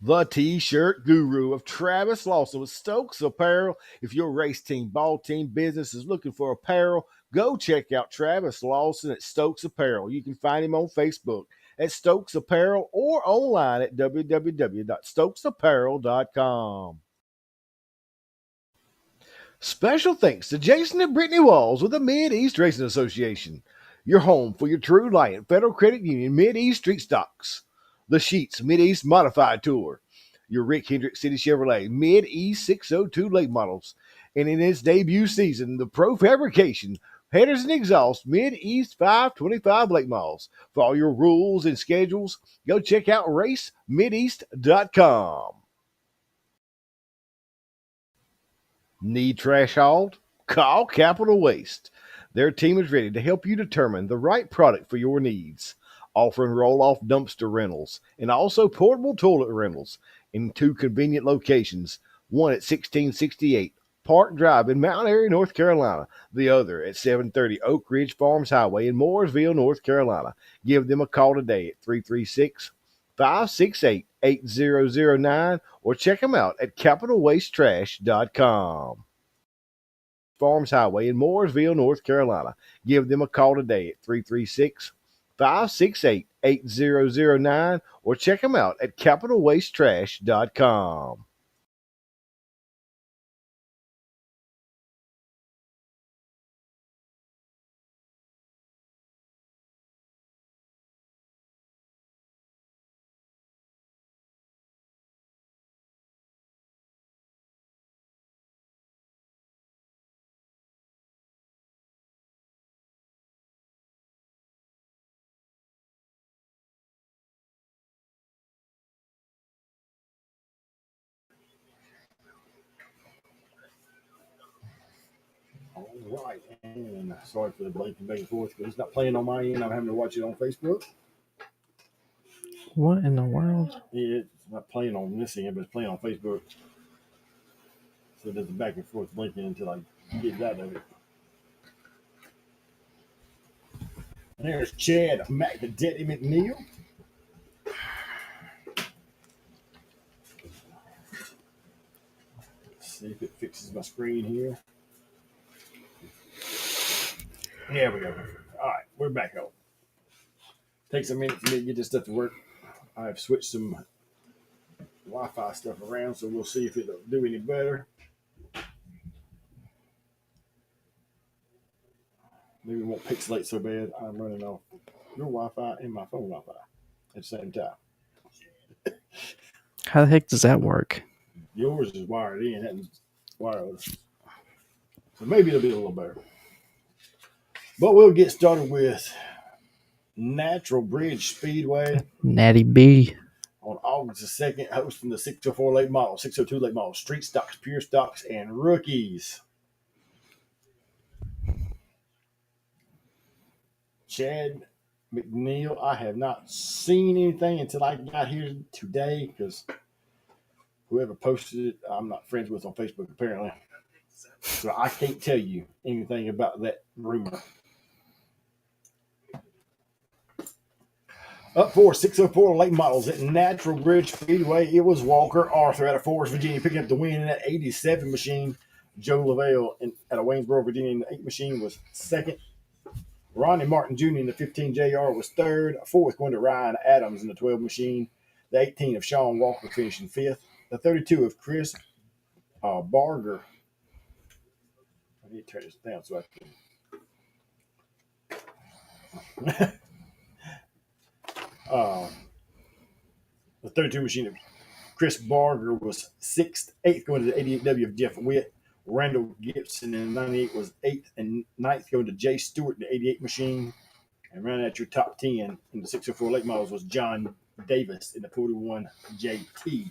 The t-shirt guru of Travis Lawson with Stokes Apparel. If your race team, ball team, business is looking for apparel, go check out Travis Lawson at Stokes Apparel. You can find him on Facebook at Stokes Apparel or online at www.stokesapparel.com. Special thanks to Jason and Brittany Walls with the Mid-East Racing Association, your home for your True Light Federal Credit Union Mid-East Street Stocks. The Sheets Mid-East Modified Tour, your Rick Hendrick City Chevrolet Mid-East 602 late models, and in its debut season, the Pro Fabrication Headers and Exhaust Mid-East 525 late models. For all your rules and schedules, go check out racemideast.com. Need trash hauled? Call Capital Waste. Their team is ready to help you determine the right product for your needs, offering roll-off dumpster rentals and also portable toilet rentals in two convenient locations, one at 1668 Park Drive in Mount Airy, North Carolina, the other at 730 Oak Ridge Farms Highway in Mooresville, North Carolina. Give them a call today at 336-568-8009 or check them out at capitalwastetrash.com. Farms Highway in Mooresville, North Carolina. Give them a call today at 336-568-8009 or check them out at capitalwastetrash.com. All right, and sorry for the blinking back and forth because it's not playing on my end. I'm having to watch it on Facebook. What in the world? It's not playing on this end, but it's playing on Facebook. So there's a back and forth blinking until I get it out of it. And there's Chad McDaddy McNeil. Let's see if it fixes my screen here. There we go. All right, we're back up. Takes a minute for me to get this stuff to work. I've switched some Wi-Fi stuff around, so we'll see if it'll do any better. Maybe it won't pixelate so bad. I'm running off your Wi-Fi and my phone Wi-Fi at the same time. How the heck does that work? Yours is wired in, and wireless. So maybe it'll be a little better. But we'll get started with Natural Bridge Speedway Natty B. on August the 2nd, hosting the 604 late model, 602 late model, street stocks, pure stocks, and rookies. Chad McNeil, I have not seen anything until I got here today because whoever posted it, I'm not friends with on Facebook apparently. So I can't tell you anything about that rumor. Up for 604 late models at Natural Bridge Speedway. It was Walker Arthur out of Forest, Virginia, picking up the win in that 87 machine. Joe Lavelle out of Waynesboro, Virginia, in the 8 machine was second. Ronnie Martin Jr. in the 15 JR was third. Fourth going to Ryan Adams in the 12 machine. The 18 of Sean Walker finishing fifth. The 32 of Chris Barger. I need to turn this down so I can. The 32 machine of Chris Barger was sixth. Eighth going to the 88W of Jeff Witt. Randall Gibson in the 98 was eighth, and ninth going to Jay Stewart in the 88 machine. And rounding out your top 10 in the 604 late models was John Davis in the 41 JT.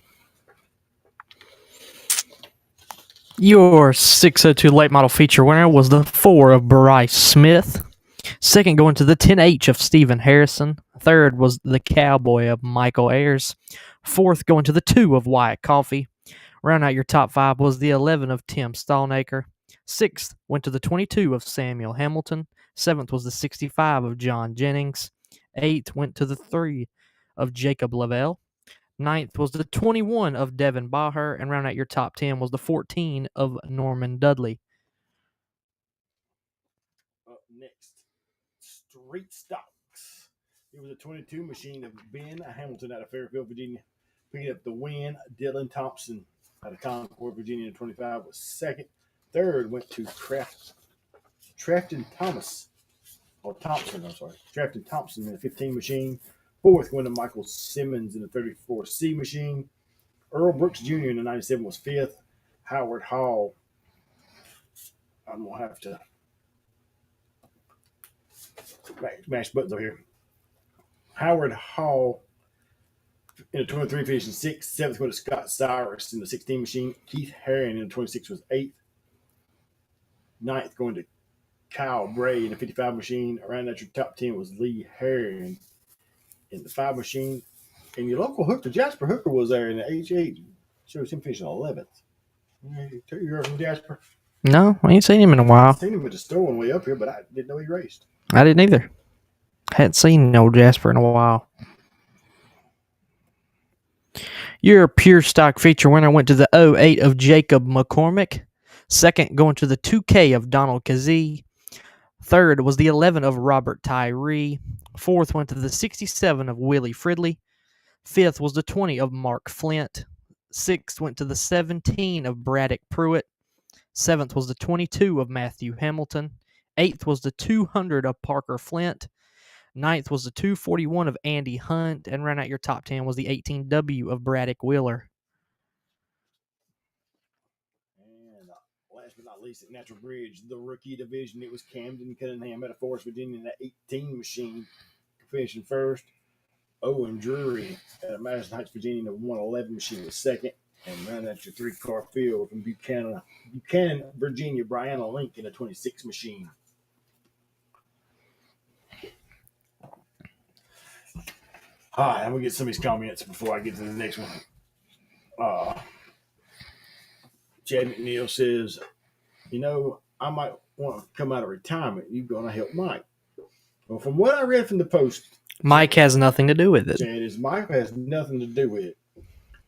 Your 602 late model feature winner was the 4 of Bryce Smith. Second going to the 10H of Stephen Harrison. Third was the Cowboy of Michael Ayers. Fourth going to the 2 of Wyatt Coffey. Round out your top 5 was the 11 of Tim Stallnaker. Sixth went to the 22 of Samuel Hamilton. Seventh was the 65 of John Jennings. Eighth went to the 3 of Jacob Lavelle. Ninth was the 21 of Devin Baher, and round out your top 10 was the 14 of Norman Dudley. Up next, Street Stocks. It was a 22 machine of Ben Hamilton out of Fairfield, Virginia, picking up the win. Dylan Thompson out of Concord, Virginia, in 25 was second. Third went to Trafton Thomas, or Thompson, I'm sorry. Trafton Thompson in the 15 machine. Fourth went to Michael Simmons in the 34C machine. Earl Brooks Jr. in the 97 was fifth. Howard Hall, I'm going to have to mash buttons over here. Howard Hall in the 23 finished in sixth. Seventh went to Scott Cyrus in the 16 machine. Keith Herring in the 26 was eighth. Ninth going to Kyle Bray in the 55 machine. Around that, your top 10 was Lee Herring in the 5 machine. And your local hooker, Jasper Hooker, was there in the H8. Shows him finishing 11th. You heard from Jasper? No, I ain't seen him in a while. I've seen him at the store on the way up here, but I didn't know he raced. I didn't either. Hadn't seen no Jasper in a while. Your pure stock feature winner went to the 08 of Jacob McCormick. Second, going to the 2K of Donald Kazee. Third was the 11 of Robert Tyree. Fourth went to the 67 of Willie Fridley. Fifth was the 20 of Mark Flint. Sixth went to the 17 of Braddock Pruitt. Seventh was the 22 of Matthew Hamilton. Eighth was the 200 of Parker Flint. Ninth was the 241 of Andy Hunt. And round out your top 10 was the 18W of Braddock Wheeler. And last but not least, at Natural Bridge, the rookie division, it was Camden Cunningham out of Forest, Virginia, in that 18 machine, finishing first. Owen Drury at Madison Heights, Virginia, in the 111 machine was second. And round out your 3-car field from Buchanan, Virginia, Brianna Link in the 26 machine. All right, I'm going to get some of these comments before I get to the next one. Chad McNeil says, I might want to come out of retirement. You're going to help Mike. Well, from what I read from the post, Mike has nothing to do with it. Chad, is Mike has nothing to do with it.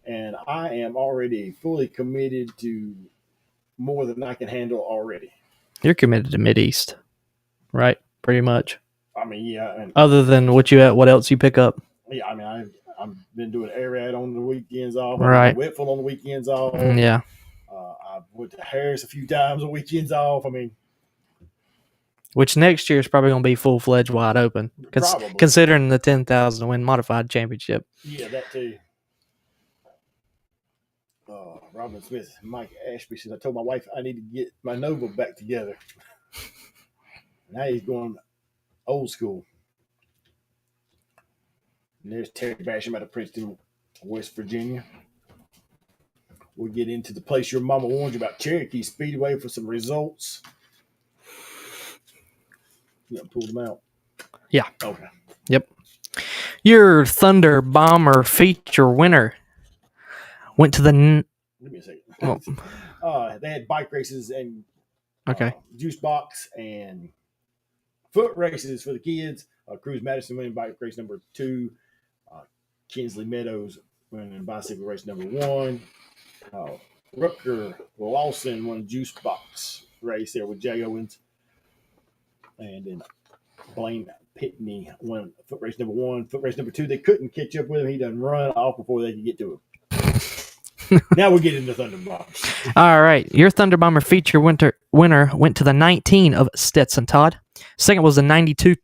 And I am already fully committed to more than I can handle already. You're committed to Mideast, right? Pretty much. I mean, yeah. And, other than what else you pick up? Yeah, I mean, I've been doing Arad on the weekends off. Right. Whitfield on the weekends off. Yeah. I went to Harris a few times on weekends off. I mean, which next year is probably going to be full-fledged wide open, considering the 10,000 to win modified championship. Yeah, that too. Robin Smith, Mike Ashby says, I told my wife I need to get my Nova back together. Now he's going old school. And there's Terry Basham out of Princeton, West Virginia. We'll get into the place your mama warned you about, Cherokee Speedway, for some results. You pulled them out? Yeah. Okay. Yep. Your Thunder Bomber feature winner went to the... Give me a second. Oh. They had bike races and juice box and foot races for the kids. Cruz Madison winning bike race number 2. Kinsley Meadows winning bicycle race number 1. Rutger Lawson won juice box race there with Jay Owens. And then Blaine Pitney won foot race number 1. Foot race number 2, they couldn't catch up with him. He done run off before they could get to him. Now we'll get into Thunder Bombers. All right. Your Thunder Bomber feature winner went to the 19 of Stetson Todd. Second was the 92.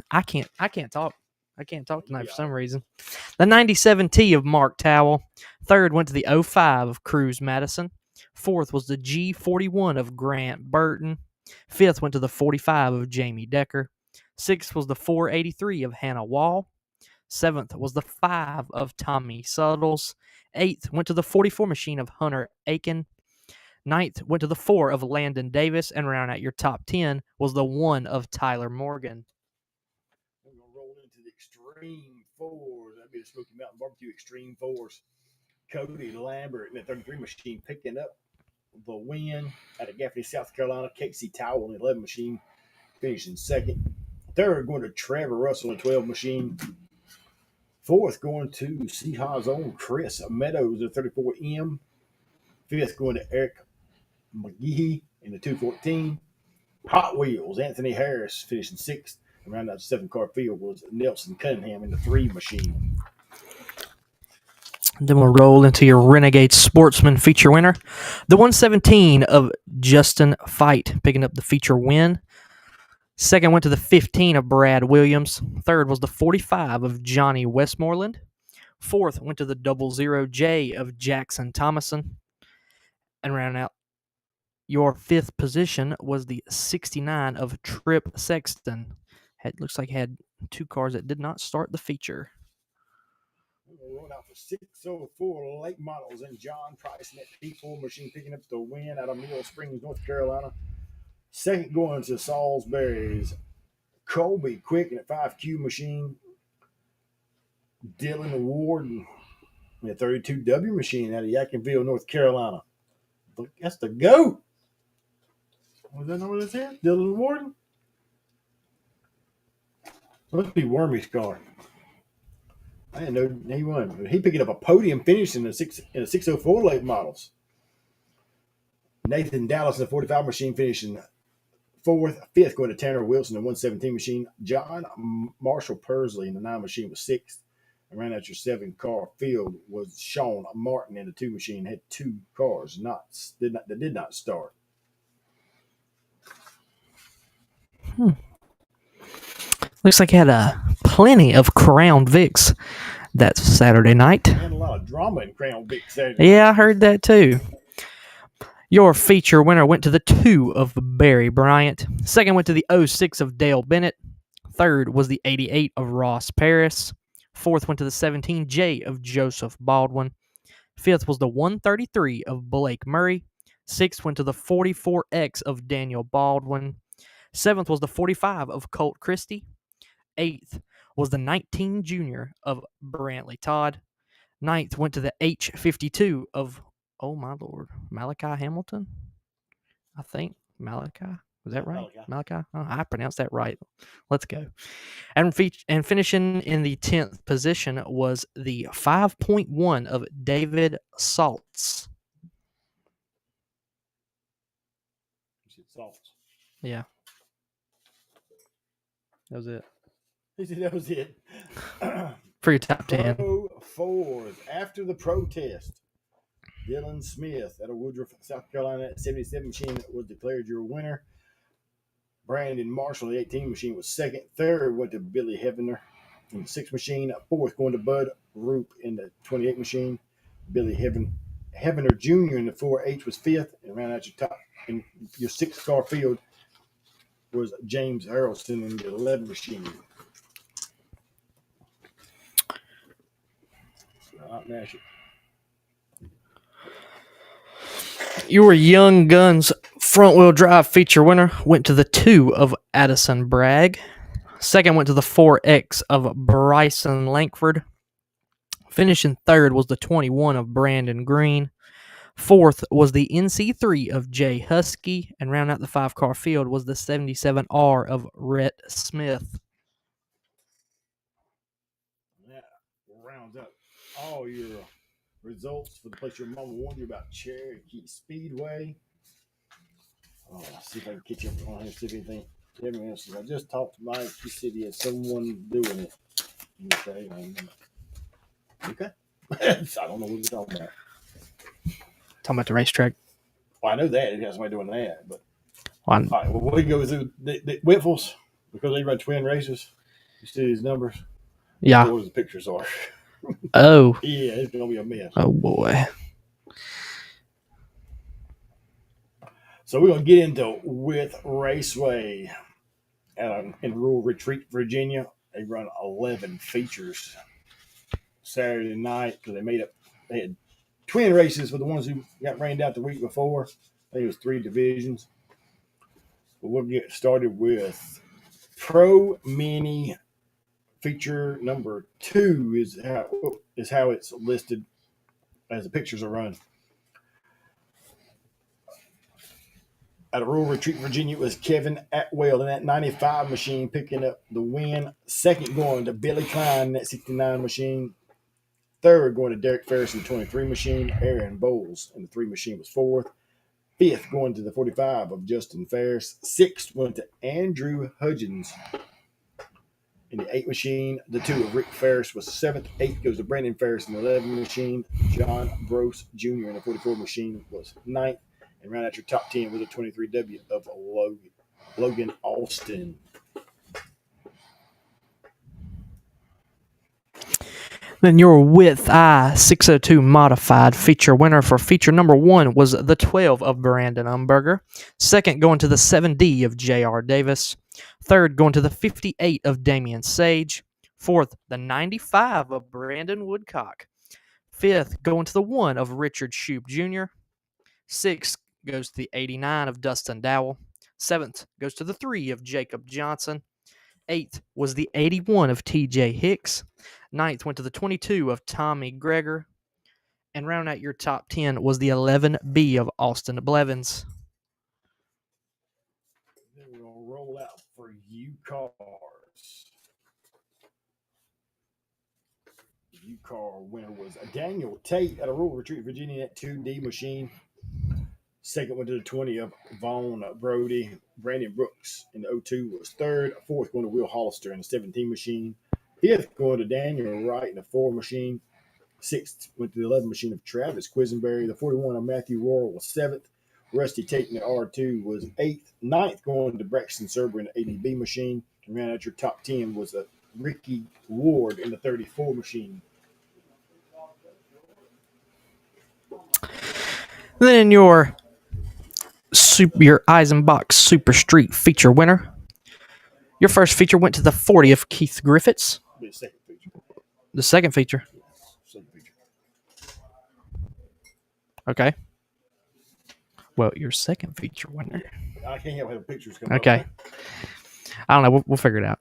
I can't talk. I can't talk tonight for some reason. The 97T of Mark Towell. Third went to the 05 of Cruz Madison. Fourth was the G41 of Grant Burton. Fifth went to the 45 of Jamie Decker. Sixth was the 483 of Hannah Wall. Seventh was the 5 of Tommy Suttles. Eighth went to the 44 machine of Hunter Aiken. Ninth went to the 4 of Landon Davis. And round out your top 10 was the 1 of Tyler Morgan. We're going to roll into the Extreme 4s. That'd be the Smoky Mountain Barbecue Extreme 4s. Cody Lambert in the 33 machine picking up the win out of Gaffney, South Carolina. Casey Towell in the 11 machine finishing second. Third going to Trevor Russell in the 12 machine. Fourth going to Seahaw's own Chris Meadows at 34M. Fifth going to Eric McGehee in the 214. Hot Wheels, Anthony Harris finishing sixth. Around that 7-car field was Nelson Cunningham in the 3 machine. Then we'll roll into your Renegade Sportsman feature winner. The 117 of Justin Fight picking up the feature win. Second went to the 15 of Brad Williams. Third was the 45 of Johnny Westmoreland. Fourth went to the 00J of Jackson Thomason. And rounding out your fifth position was the 69 of Trip Sexton. Looks like had 2 cars that did not start the feature. Rolling out for 604 late models and John Price in that P4 machine picking up the win out of Mill Springs, North Carolina. Second going to Salisbury's Colby Quick in a 5Q machine. Dylan Ward in a 32W machine out of Yadkinville, North Carolina. That's the GOAT. Was that number that's here? Dylan Ward? Must be Wormy's car. I didn't know he won. He picked up a podium finish in the 604 late models. Nathan Dallas in the 45 machine finishing fourth. Fifth going to Tanner Wilson in the 117 machine. John Marshall Persley in the 9 machine was sixth. And ran out your 7-car field was Sean Martin in the 2 machine. Had 2 cars that did not start. Looks like he had plenty of Crown Vics that Saturday night. And a lot of drama in Crown Vic Saturday. Yeah, I heard that too. Your feature winner went to the 2 of Barry Bryant. Second went to the 06 of Dale Bennett. Third was the 88 of Ross Paris. Fourth went to the 17J of Joseph Baldwin. Fifth was the 133 of Blake Murray. Sixth went to the 44X of Daniel Baldwin. Seventh was the 45 of Colt Christie. Eighth was the 19 Junior of Brantley Todd. Ninth went to the H52 of, oh my lord, Malachi Hamilton? I think. Malachi? Was that right? Malachi? Oh, I pronounced that right. Let's go. And finishing in the 10th position was the 5.1 of David Saltz. Saltz. Yeah. That was it. He said that was it. For your top 10. Pro 4s after the protest. Dylan Smith out of Woodruff, South Carolina at 77 machine was declared your winner. Brandon Marshall, the 18 machine, was second. Third went to Billy Heavener in the 6 machine. Fourth going to Bud Roop in the 28 machine. Billy Heavener Jr. in the 4H was fifth. And around out your top in your 6-car field was James Harrelson in the 11 machine. Your Young Guns front-wheel drive feature winner went to the 2 of Addison Bragg. Second went to the 4X of Bryson Lankford. Finishing third was the 21 of Brandon Green. Fourth was the NC3 of Jay Husky. And round out the 5-car field was the 77R of Rhett Smith. That rounds up all your results for the place your mama warned you about, Cherokee Speedway. Oh, I'll see if I can catch up on here, see if anything else. I just talked to Mike. He said he had someone doing it. Okay. I don't know what you're talking about. Talking about the racetrack. Well, I know that. He has somebody doing that. But Well, all right, well, we go through the Whitfuls because they run twin races. You see these numbers? yeah. What the pictures are. Oh. Yeah, it's going to be a mess. Oh, boy. So we're going to get into With Raceway in Rural Retreat, Virginia. They run 11 features Saturday night because they had twin races for the ones who got rained out the week before. I think it was 3 divisions. But we'll get started with Pro Mini feature number 2 is how it's listed as the pictures are run. At a Rural Retreat, Virginia, it was Kevin Atwell in that 95 machine picking up the win. Second going to Billy Klein in that 69 machine. Third going to Derek Ferris in the 23 machine. Aaron Bowles in the 3 machine was fourth. Fifth going to the 45 of Justin Ferris. Sixth went to Andrew Hudgens in the 8 machine. The 2 of Rick Ferris was seventh. Eighth goes to Brandon Ferris in the 11 machine. John Gross Jr. in the 44 machine was ninth. And round out your top 10 with a 23W of Logan Austin. Then your Width Eye 602 modified feature winner for feature number 1 was the 12 of Brandon Umberger. Second going to the 7D of J.R. Davis. Third going to the 58 of Damian Sage. Fourth, the 95 of Brandon Woodcock. Fifth going to the 1 of Richard Shoup Jr. Sixth goes to the 89 of Dustin Dowell. Seventh goes to the 3 of Jacob Johnson. Eighth was the 81 of TJ Hicks. Ninth went to the 22 of Tommy Greger. And rounding out your top 10 was the 11B of Austin Blevins. Then we're going to roll out for U cars. The U car winner was Daniel Tate at a Rural Retreat, Virginia at 2D machine. Second went to the 20 of Vaughn Brody. Brandon Brooks in the 02 was third. Fourth going to Will Hollister in the 17 machine. Fifth going to Daniel Wright in the 4 machine. Sixth went to the 11 machine of Travis Quisenberry. The 41 of Matthew Royal was seventh. Rusty Tate in the R2 was eighth. Ninth going to Braxton Serber in the 80B machine. And ran out your top 10 was a Ricky Ward in the 34 machine. Then your Eisenbach Super Street feature winner. Your first feature went to the 40 of Keith Griffiths. The second feature. The second feature. Second feature. Okay. Well, your second feature winner. I can't help having pictures come Okay. up. I don't know. We'll figure it out.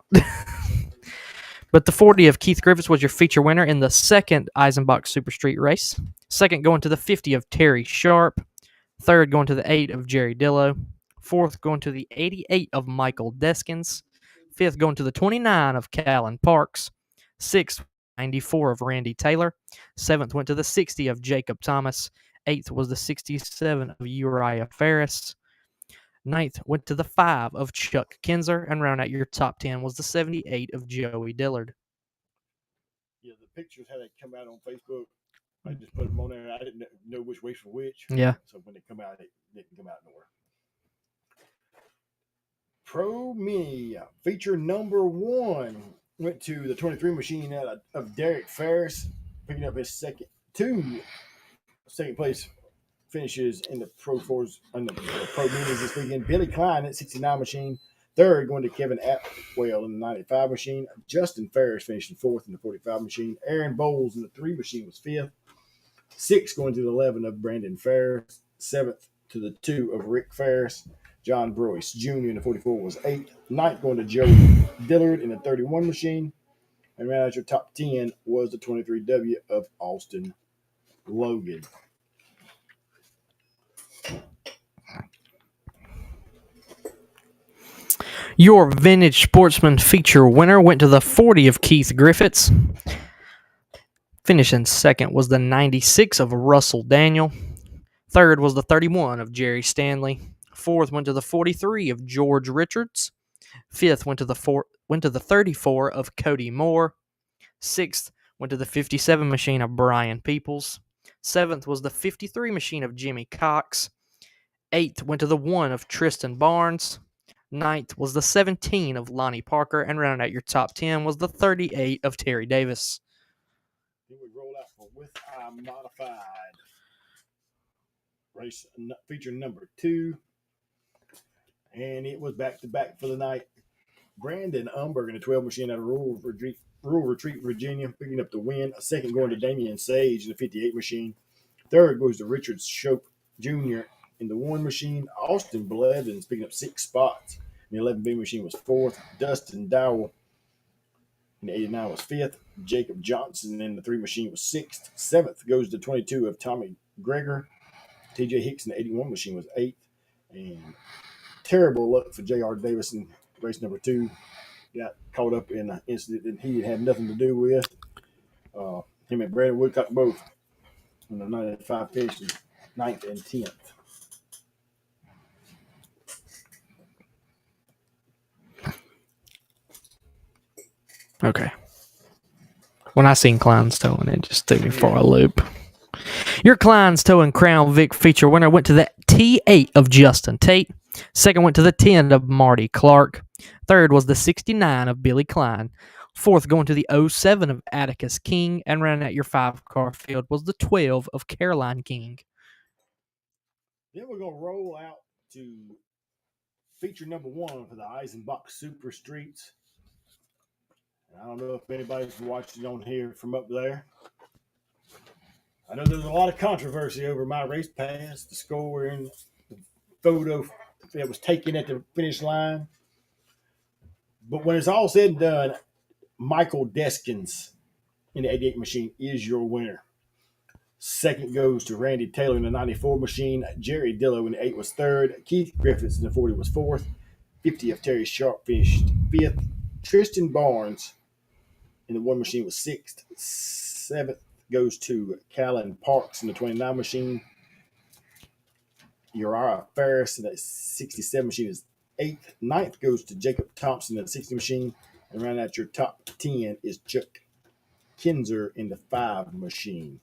But the 40 of Keith Griffiths was your feature winner in the second Eisenbach Super Street race. Second going to the 50 of Terry Sharp. Third going to the 8 of Jerry Dillow. Fourth going to the 88 of Michael Deskins. Fifth going to the 29 of Callan Parks. Sixth, 94 of Randy Taylor. Seventh went to the 60 of Jacob Thomas. Eighth was the 67 of Uriah Ferris. Ninth went to the 5 of Chuck Kinzer. And round out your top 10 was the 78 of Joey Dillard. Yeah, the pictures how they come out on Facebook. I just put them on there. I didn't know which way for which. Yeah. So when they come out, they didn't come out nowhere. Pro Mini feature number 1 went to the 23 machine out of Derek Ferris, picking up his second place finishes in the Pro Fours and the Pro Minis this weekend. Billy Klein at 69 machine. Third going to Kevin Atwell in the 95 machine. Justin Ferris finishing fourth in the 45 machine. Aaron Bowles in the 3 machine was fifth. Sixth going to the 11 of Brandon Ferris. Seventh to the 2 of Rick Ferris. John Broyce Jr. in the 44 was eighth. Ninth going to Joey Dillard in the 31 machine. And round out your top 10 was the 23W of Austin Logan. Your Vintage Sportsman feature winner went to the 40 of Keith Griffiths. Finishing second was the 96 of Russell Daniel. Third was the 31 of Jerry Stanley. Fourth went to the 43 of George Richards. Fifth went to the 34 of Cody Moore. Sixth went to the 57 machine of Brian Peoples. Seventh was the 53 machine of Jimmy Cox. Eighth went to the 1 of Tristan Barnes. Ninth was the 17 of Lonnie Parker. And rounding out your top 10 was the 38 of Terry Davis. Then we roll out for With I Modified. Race feature number 2. And it was back-to-back for the night. Brandon Umberger in the 12 machine out of Rural Retreat, Virginia, picking up the win. A second going to Damian Sage in the 58 machine. Third goes to Richard Shoup Jr. in the 1 machine. Austin Blevins picking up 6 spots. The 11B machine was 4th. Dustin Dowell in the 89 was 5th. Jacob Johnson in the 3 machine was 6th. 7th goes to 22 of Tommy Greger. TJ Hicks in the 81 machine was 8th. And terrible luck for J.R. Davis in race number 2. Got caught up in an incident that he had nothing to do with. Him and Brandon Woodcock both in the 95 finished 9th and 10th. Okay. When I seen Klein's towing, it just threw me for a loop. Your Klein's towing Crown Vic feature winner went to the T8 of Justin Tate. Second went to the 10 of Marty Clark. Third was the 69 of Billy Klein. Fourth going to the 07 of Atticus King. And running out your 5-car field was the 12 of Caroline King. Then we're going to roll out to feature number 1 for the Eisenbach Super Streets. I don't know if anybody's watching on here from up there. I know there's a lot of controversy over my race pass, the score, and the photo that was taken at the finish line. But when it's all said and done, Michael Deskins in the 88 machine is your winner. Second goes to Randy Taylor in the 94 machine. Jerry Dillo in the 8 was third. Keith Griffiths in the 40 was fourth. 50 of Terry Sharp finished fifth. Tristan Barnes in the 1 machine was sixth. Seventh goes to Callan Parks in the 29 machine. Uriah Ferris in the 67 machine is eighth. Ninth goes to Jacob Thompson in the 60 machine. And rounding out your top 10 is Chuck Kinzer in the 5 machine.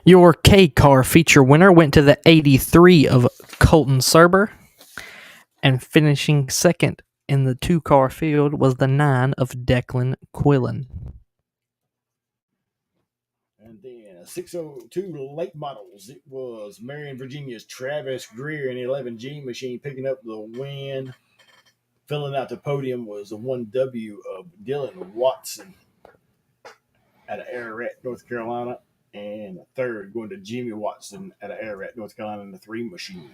Your K-Car feature winner went to the 83 of Colton Serber. And finishing second in the 2-car field was the 9 of Declan Quillen. And then 602 late models. It was Marion, Virginia's Travis Greer in the 11G machine picking up the win. Filling out the podium was the 1W of Dylan Watson out of Ararat, North Carolina. And the third going to Jimmy Watson out of Ararat, North Carolina in the 3 machine.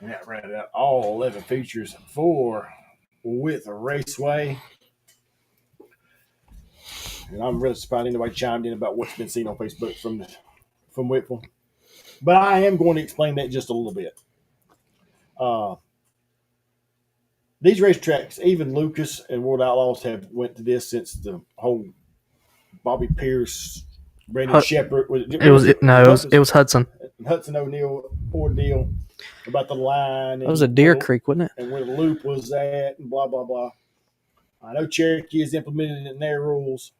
And that rounded out all 11 features for With Raceway. And I'm really surprised anybody chimed in about what's been seen on Facebook from Whitfield. But I am going to explain that just a little bit. These racetracks, even Lucas and World Outlaws have went to this since the whole Bobby Pierce, Brandon Shepard. It was Hudson. Hudson O'Neill ordeal about the line. It was a Deer Creek, wasn't it? And where the loop was at and blah, blah, blah. I know Cherokee has implemented it in their rules.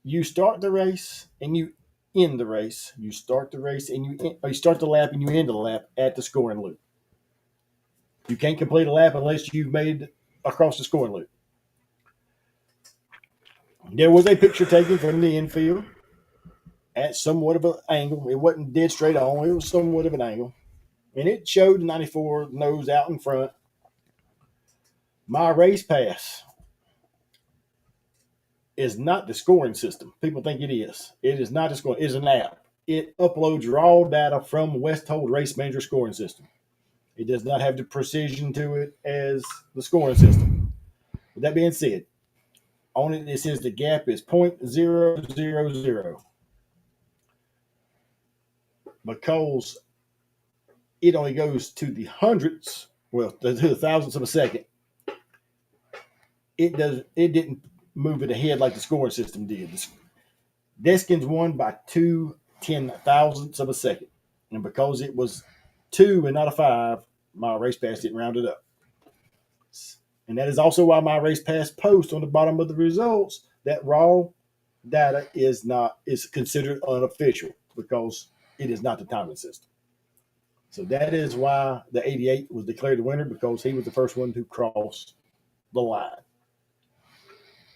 You start the race and you end the race. You start the race and you start the lap and you end the lap at the scoring loop. You can't complete a lap unless you've made it across the scoring loop. There was a picture taken from the infield at somewhat of an angle. It wasn't dead straight on. It was somewhat of an angle. And it showed the 94 nose out in front. My race pass is not the scoring system. People think it is. It is not the scoring. It is an app. It uploads raw data from Westhold Race Manager scoring system. It does not have the precision to it as the scoring system. With that being said, on it says the gap is 0.000. Because it only goes to the hundredths, well, to the thousandths of a second. It didn't move it ahead like the scoring system did. Deskins won by 2 10,000ths of a second. And because it was 2 and not a 5, my race pass didn't round it up. And that is also why my race pass post on the bottom of the results, that raw data is considered unofficial because it is not the timing system. So that is why the 88 was declared the winner, because he was the first one to cross the line.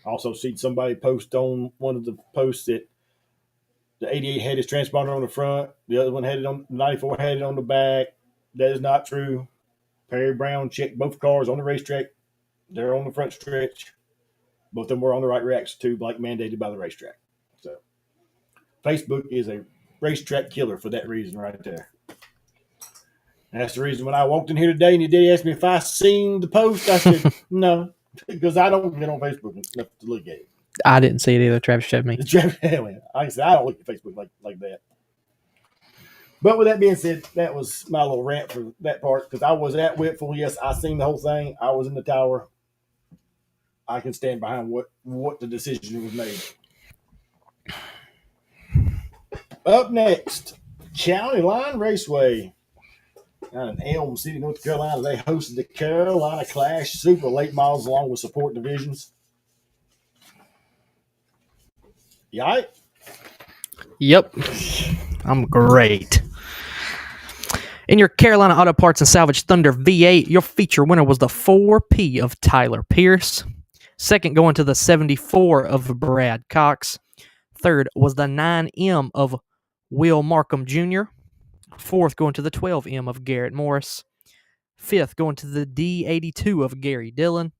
I also see somebody post on one of the posts that the 88 had his transponder on the front, the other one had it on, 94 had it on the back. That is not true. Perry Brown checked both cars on the racetrack. They're on the front stretch. Both of them were on the right reaction tube, like mandated by the racetrack. So Facebook is a racetrack killer for that reason right there. And that's the reason when I walked in here today and you did ask me if I seen the post, I said, no, because I don't get on Facebook enough to look at it. I didn't see it either. Travis showed me. Like I said, I don't look at Facebook like that. But with that being said, that was my little rant for that part because I was at Whitfield. Yes, I seen the whole thing. I was in the tower. I can stand behind what the decision was made. Up next, County Line Raceway. Out in Elm City, North Carolina, they hosted the Carolina Clash Super Late Models along with support divisions. You all right? Yep. I'm great. In your Carolina Auto Parts and Salvage Thunder V8, your feature winner was the 4P of Tyler Pierce. Second, going to the 74 of Brad Cox. Third was the 9M of Will Markham Jr. Fourth, going to the 12M of Garrett Morris. Fifth, going to the D82 of Gary Dillon.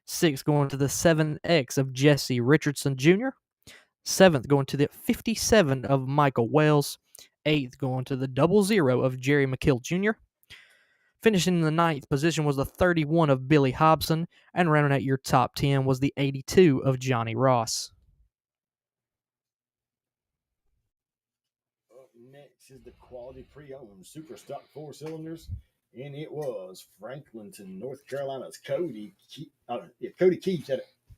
Sixth, going to the 7X of Jesse Richardson Jr. Seventh, going to the 57 of Michael Wells. Eighth, going to the 00 of Jerry McKill Jr. Finishing in the ninth position was the 31 of Billy Hobson, and rounding out your top 10 was the 82 of Johnny Ross. Up next is the quality pre-owned super stock 4 cylinders, and it was Franklinton, North Carolina's Cody Keith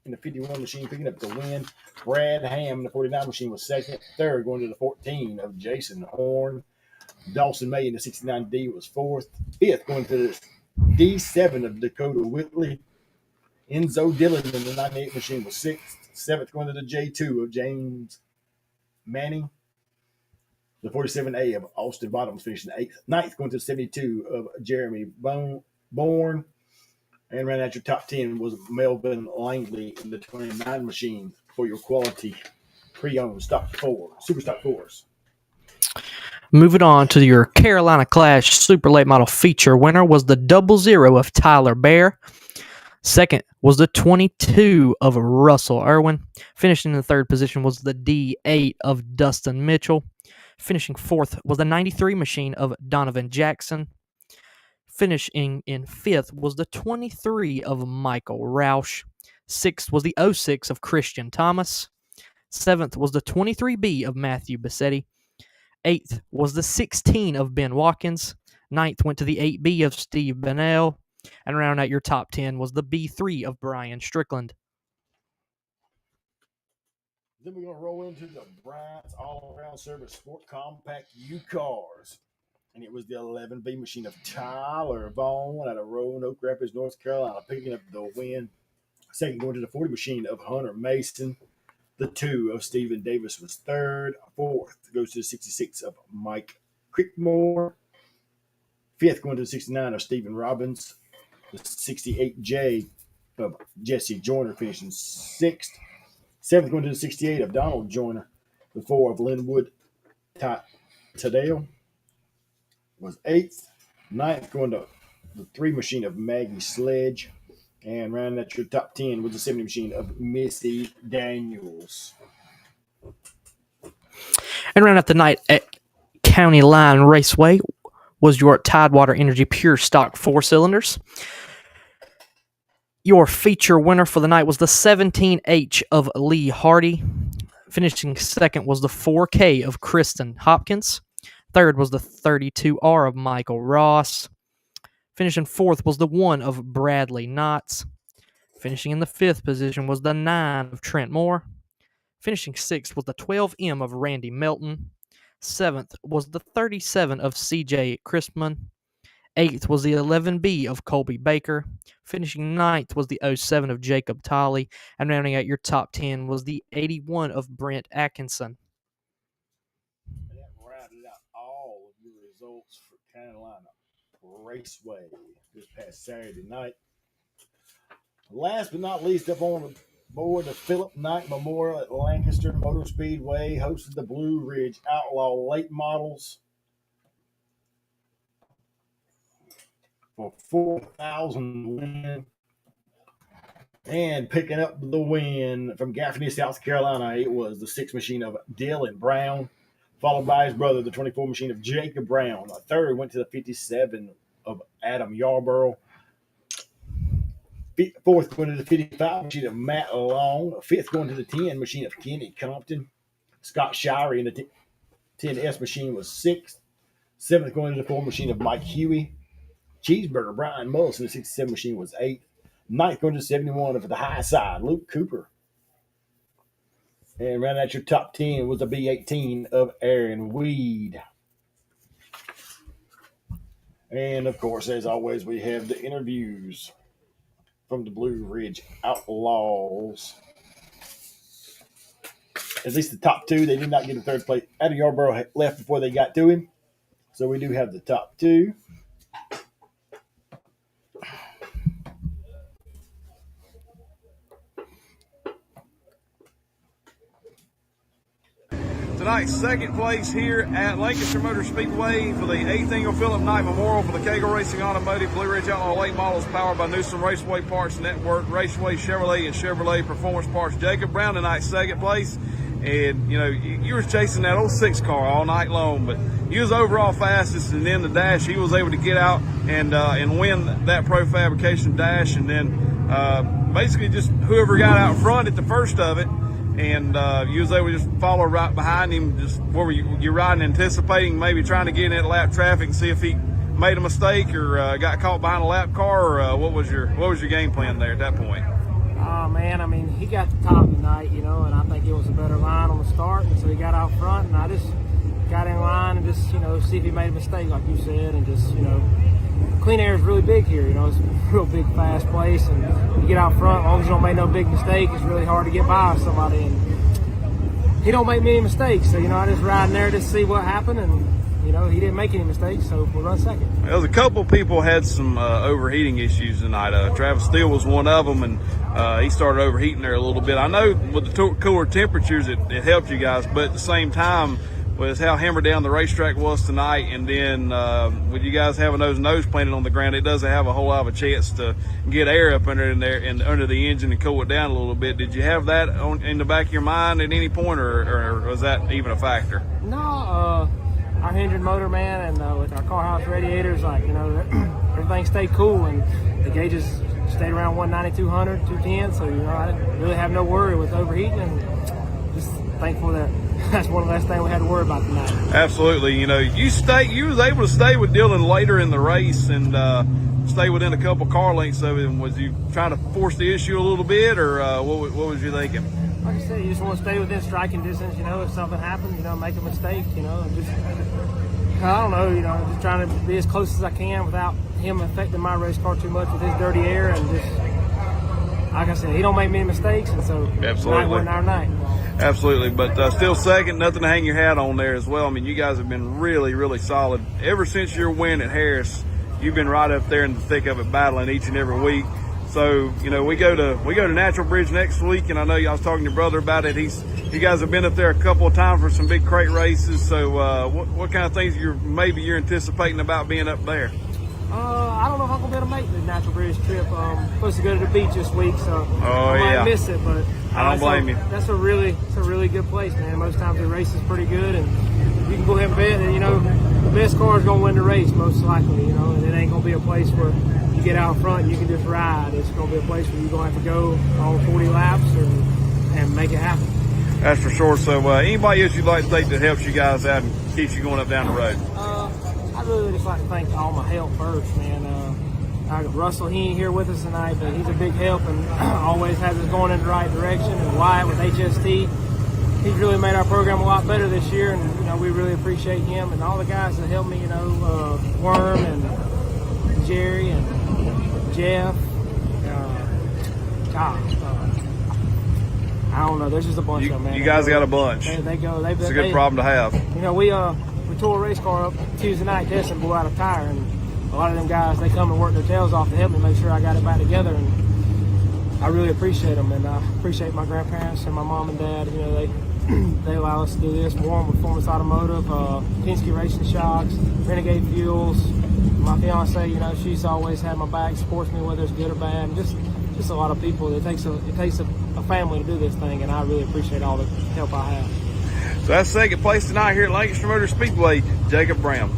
in the 51 machine picking up the win. Brad Ham in the 49 machine was second. Third, going to the 14 of Jason Horn. Dawson May in the 69D was fourth. Fifth, going to the D7 of Dakota Whitley. Enzo Dillon in the 98 machine was sixth. Seventh, going to the J2 of James Manning. The 47A of Austin Bottoms finishing eighth. Ninth, going to the 72 of Jeremy Bourne. And right at your top 10 was Melvin Langley in the 29 machine for your quality pre-owned stock 4, super stock 4s. Moving on to your Carolina Clash Super Late Model feature winner was the 00 of Tyler Bear. Second was the 22 of Russell Irwin. Finishing in the third position was the D8 of Dustin Mitchell. Finishing fourth was the 93 machine of Donovan Jackson. Finishing in fifth was the 23 of Michael Roush. Sixth was the 06 of Christian Thomas. Seventh was the 23B of Matthew Bassetti. Eighth was the 16 of Ben Watkins. Ninth went to the 8B of Steve Bennell. And rounding out your top 10 was the B3 of Brian Strickland. Then we're going to roll into the Bryant's all-around service sport compact U-Cars. And it was the 11B machine of Tyler Vaughn out of Roanoke Rapids, North Carolina, picking up the win. Second, going to the 40 machine of Hunter Mason. The 2 of Stephen Davis was third. Fourth goes to the 66 of Mike Crickmore. Fifth, going to the 69 of Stephen Robbins. The 68J of Jesse Joyner finishing sixth. Seventh, going to the 68 of Donald Joyner. The 4 of Linwood Tadale was eighth. Ninth, going to the 3 machine of Maggie Sledge. And rounding out your top 10 was the 70 machine of Missy Daniels. And rounding out the night at County Line Raceway was your Tidewater Energy Pure Stock 4 cylinders. Your feature winner for the night was the 17H of Lee Hardy. Finishing second was the 4K of Kristen Hopkins. Third was the 32R of Michael Ross. Finishing fourth was the 1 of Bradley Knotts. Finishing in the fifth position was the 9 of Trent Moore. Finishing sixth was the 12M of Randy Melton. Seventh was the 37 of CJ Crispman. Eighth was the 11B of Colby Baker. Finishing ninth was the 07 of Jacob Tolley. And rounding out your top 10 was the 81 of Brent Atkinson. And that rounded out all of your results for Carolina Raceway this past Saturday night. Last but not least, up on the board, the Philip Knight Memorial at Lancaster Motor Speedway hosted the Blue Ridge Outlaw Late Models for 4,000 win. And picking up the win from Gaffney, South Carolina, it was the 6 machine of Dylan Brown, followed by his brother, the 24 machine of Jacob Brown. A third went to the 57 of Adam Yarborough. Fourth going to the 55 machine of Matt Long. Fifth going to the 10 machine of Kenny Compton. Scott Shirey in the 10S machine was sixth. Seventh going to the 4 machine of Mike Huey. Cheeseburger Brian Mullis in the 67 machine was eighth. Ninth going to the 71 of the high side, Luke Cooper. And round out your top 10 was a B18 of Aaron Weed. And of course, as always, we have the interviews from the Blue Ridge Outlaws. At least the top two, they did not get a third place. Adam Yarborough left before they got to him. So we do have the top two. Tonight's second place here at Lancaster Motor Speedway for the 8th Annual Philip Knight Memorial for the Kegel Racing Automotive Blue Ridge Outlaw late models powered by Newsom Raceway Parts Network, Raceway Chevrolet, and Chevrolet Performance Parts. Jacob Brown tonight's second place. And, you know, you were chasing that old 6 car all night long, but he was overall fastest, and then the dash, he was able to get out and win that Pro Fabrication dash, and then basically just whoever got out front at the first of it, and you was able to just follow right behind him. Just what were you riding, anticipating maybe trying to get in that lap traffic and see if he made a mistake or got caught behind a lap car, or what was your game plan there at that point? Oh man, I mean, he got the top tonight, you know, and I think it was a better line on the start, and so he got out front, and I just got in line and just, you know, see if he made a mistake, like you said, and just, you know, clean air is really big here, you know, it's a real big, fast place, and you get out front, as long as you don't make no big mistake, it's really hard to get by somebody, and he don't make many mistakes, so, you know, I just ride in there to see what happened, and, you know, he didn't make any mistakes, so we'll run second. There was a couple of people had some overheating issues tonight. Travis Steele was one of them, and he started overheating there a little bit. I know with the cooler temperatures, it helped you guys, but at the same time, was how hammered down the racetrack was tonight, and then with you guys having those nose planted on the ground, it doesn't have a whole lot of a chance to get air up under in there and under the engine and cool it down a little bit. Did you have that in the back of your mind at any point, or was that even a factor? No, our Hendren motor, man, and with our car house radiators, like, you know, everything stayed cool, and the gauges stayed around 190, 200, 210, so, you know, I didn't really have no worry with overheating, and just thankful that that's one of the last things we had to worry about tonight. Absolutely. You know, you was able to stay with Dylan later in the race and stay within a couple car lengths of him. Was you trying to force the issue a little bit, or what was you thinking? Like I said, you just want to stay within striking distance, you know, if something happens, you know, make a mistake, you know, and just, I don't know, you know, just trying to be as close as I can without him affecting my race car too much with his dirty air, and just, like I said, he don't make many mistakes, and so tonight wasn't our night. Absolutely, but still second, nothing to hang your hat on there as well. I mean, you guys have been really, really solid. Ever since your win at Harris, you've been right up there in the thick of it, battling each and every week. So, you know, we go to Natural Bridge next week, and I know I was talking to your brother about it. You guys have been up there a couple of times for some big crate races. So, what kind of things you're anticipating about being up there? I don't know if I'm gonna be able to make the Natural Bridge trip. Supposed to go to the beach this week, so I might miss it. But I don't blame you. That's a really good place, man. Most times the race is pretty good, and you can go ahead and bet that, you know, the best car is gonna win the race most likely. You know, and it ain't gonna be a place where you get out front and you can just ride. It's gonna be a place where you're gonna have to go all 40 laps and make it happen. That's for sure. So, anybody else you'd like to think that helps you guys out and keeps you going up down the road? I really just like to thank all my help first, man. Russell, he ain't here with us tonight, but he's a big help and always has us going in the right direction. And Wyatt with HST, he's really made our program a lot better this year, and, you know, we really appreciate him and all the guys that helped me, you know, Worm and Jerry and Jeff. I don't know. There's just a bunch of them, man. You guys got a bunch. It's a good problem to have. You know, we tore a race car up Tuesday night testing, blew out a tire, and a lot of them guys, they come and work their tails off to help me make sure I got it back together, and I really appreciate them, and I appreciate my grandparents and my mom and dad. You know, they allow us to do this. Warren Performance Automotive, Penske Racing Shocks, Renegade Fuels. My fiance, you know, she's always had my back, supports me whether it's good or bad, and just a lot of people. It takes a family to do this thing, and I really appreciate all the help I have. So that's second place tonight here at Lancaster Motor Speedway, Jacob Brown.